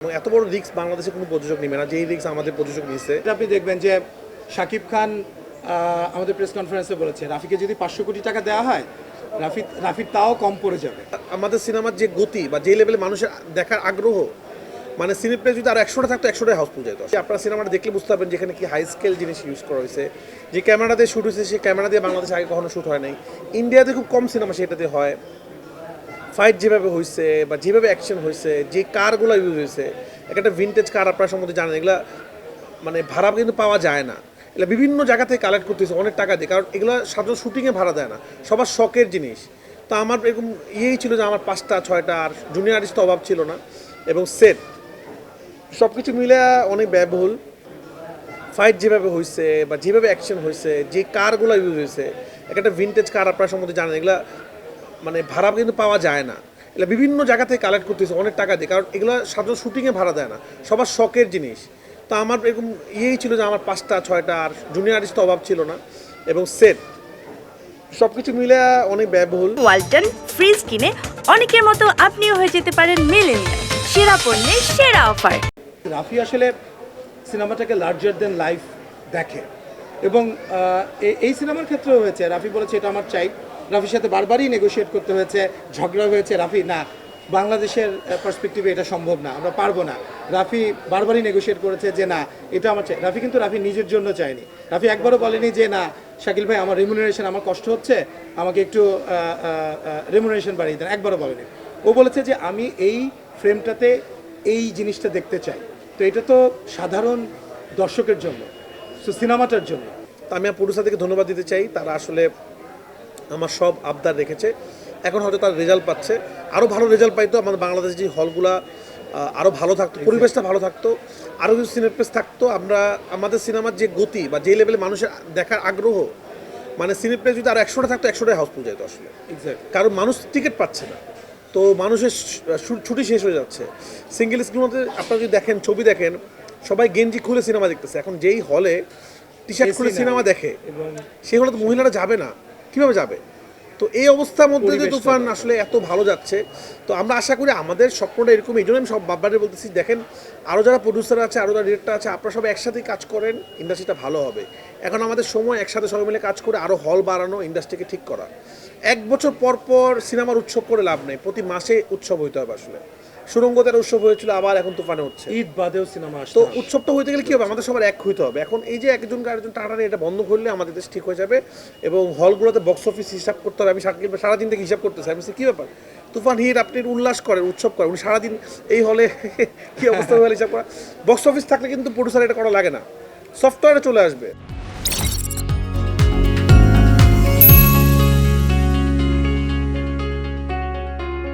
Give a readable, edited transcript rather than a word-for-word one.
এত বড় রিস্ক বাংলাদেশে কোনো প্রযোজক নেবে না, যেই রিস্ক আমাদের প্রযোজক নিচ্ছে। আপনি দেখবেন যে শাকিব খান আমাদের প্রেস কনফারেন্সে বলেছে রাফিকে যদি 500 কোটি টাকা দেওয়া হয় রাফির তাও কম পড়ে যাবে। আমাদের সিনেমার যে গতি বা যে লেভেলে মানুষের দেখার আগ্রহ, মানে সিনেপ্লেক্স যদি আরো 100টা থাকতো 100টাই হাউসফুল যেত। আপনারা সিনেমাটা দেখলে বুঝতে পারবেন যেখানে কি হাই স্কেল জিনিস ইউজ করা হয়েছে, যে ক্যামেরা দিয়ে শ্যুট হয়েছে সেই ক্যামেরা দিয়ে বাংলাদেশে আগে কখনো শ্যুট হয় নাই। ইন্ডিয়াতে খুব কম সিনেমা সেটাতে হয়। ফাইট যেভাবে হয়েছে বা যেভাবে অ্যাকশন হয়েছে, যে কারগুলো ইউজ হয়েছে, একটা ভিনটেজ কার আপনারা সম্বন্ধে জানেন, এগুলো মানে ভাড়া কিন্তু পাওয়া যায় না। এগুলো বিভিন্ন জায়গা থেকে কালেক্ট করতেছে অনেক টাকা দিয়ে, কারণ এগুলো সাধারণ শুটিংয়ে ভাড়া দেয় না, সবার শখের জিনিস। তো আমার এরকম ইয়েই ছিল যে আমার 5টা 6টা, আর জুনিয়র আর্টিস্ট তো অভাব ছিল না, এবং সেট সব কিছু মিলে অনেক ব্যয়বহুল। ফাইট যেভাবে হয়েছে বা যেভাবে অ্যাকশন হয়েছে, যে কারগুলো ইউজ হয়েছে, একটা ভিনটেজ কার আপনারা সম্বন্ধে জানেন, এগুলো মানে ভাড়া কিন্তু পাওয়া যায় না। এগুলো বিভিন্ন জায়গা থেকে কালেক্ট করতেছে অনেক টাকা দিয়ে, কারণ এগুলো সাধারণ শুটিংয়ে ভাড়া দেয় না, সবার শখের জিনিস। তো আমার এরকম ইয়েই ছিল যে আমার 5টা 6টা, আর জুনিয়র আর্টিস্ট তো অভাব ছিল না, এবং সেট সব কিছু মিলে অনেক ব্যয়বহুল। ওয়ালটন ফ্রিজ কিনে অনেকের মতো আপনিও হয়ে যেতে পারেন মিলেনিয়াল। সেরা পণ্যের সেরা অফার। রাফি আসলে সিনেমাটাকে লার্জার দেন লাইফ দেখে, এবং এই সিনেমার ক্ষেত্রেও হয়েছে। রাফি বলেছে এটা আমার চাই। রাফির সাথে বারবারই নেগোশিয়েট করতে হয়েছে, ঝগড়া হয়েছে। রাফি না, বাংলাদেশের পার্সপেক্টিভে এটা সম্ভব না, আমরা পারবো না। রাফি বারবারই নেগোশিয়েট করেছে যে না, এটা আমার চাই। রাফি কিন্তু রাফি নিজের জন্য চায়নি। রাফি একবারও বলেনি যে না শাকিল ভাই আমার রেমুনারেশন, আমার কষ্ট হচ্ছে, আমাকে একটু রেমুনারেশন বাড়িয়ে দেন, একবারও বলেনি। ও বলেছে যে আমি এই ফ্রেমটাতে এই জিনিসটা দেখতে চাই। তো এটা তো সাধারণ দর্শকের জন্য, তো সিনেমাটার জন্য। তা আমি প্রডিউসার থেকে ধন্যবাদ দিতে চাই, তারা আসলে আমার সব আবদার রেখেছে। এখন হয়তো তার রেজাল্ট পাচ্ছে, আরও ভালো রেজাল্ট পাইতো আমাদের বাংলাদেশের যে হলগুলা আরও ভালো থাকতো, পরিবেশটা ভালো থাকতো, আরও কিছু সিনেপ্লেক্স থাকতো। আমরা আমাদের সিনেমার যে গতি বা যে লেভেলে মানুষের দেখার আগ্রহ, মানে সিনেপ্লেক্স যদি আরও 100টা থাকতো 100টাই হাউসফুল যেত আসলে। এক্স্যাক্টলি, কারণ মানুষ টিকিট পাচ্ছে না, তো মানুষের ছুটি শেষ হয়ে যাচ্ছে। সিঙ্গেল স্ক্রিনের মধ্যে আপনারা যদি দেখেন, ছবি দেখেন, সবাই গেঞ্জি খুলে সিনেমা দেখতেছে। এখন যেই হলে টি শার্ট খুলে সিনেমা দেখে, সেই হলে তো মহিলারা যাবে না, কীভাবে যাবে? তো এই অবস্থার মধ্যে যে তুফান আসলে এত ভালো যাচ্ছে, তো আমরা আশা করি আমাদের স্বপ্নটা এরকম। এই জন্য আমি সব বাব্বারে বলতেছি, দেখেন আরও যারা প্রডিউসার আছে, আরও যারা ডিরেক্টর আছে, আপনারা সবাই একসাথেই কাজ করেন, ইন্ডাস্ট্রিটা ভালো হবে। এখন আমাদের সময় একসাথে সবাই মিলে কাজ করে আরও হল বাড়ানো, ইন্ডাস্ট্রিকে ঠিক করা। 1 বছর পর পর সিনেমার উৎসব করে লাভ নেই, প্রতি মাসে উৎসব হইতে হবে আসলে। সুরঙ্গতের উৎসব হয়েছিল, আবার এখন তুফানে হচ্ছে। ঈদ বাদেও সিনেমা তো উৎসবটা হইতে গেলে কী হবে, আমাদের সবার এক হইতে হবে। এখন এই যে একজনকে আরেকজন টানাটানি, এটা বন্ধ করলে আমাদের দেশ ঠিক হয়ে যাবে, এবং হলগুলোতে বক্স অফিস হিসাব করতে হবে। আমি সারাদিন থেকে হিসাব করতেছি, আমি কী ব্যাপার, তুফান হিট আপনি উল্লাস করেন, উৎসব করেন, উনি সারাদিন এই হলে কী অবস্থা হলে হিসাব করা। বক্স অফিস থাকলে কিন্তু প্রডিউসার এটা করা লাগে না, সফটওয়্যারে চলে আসবে।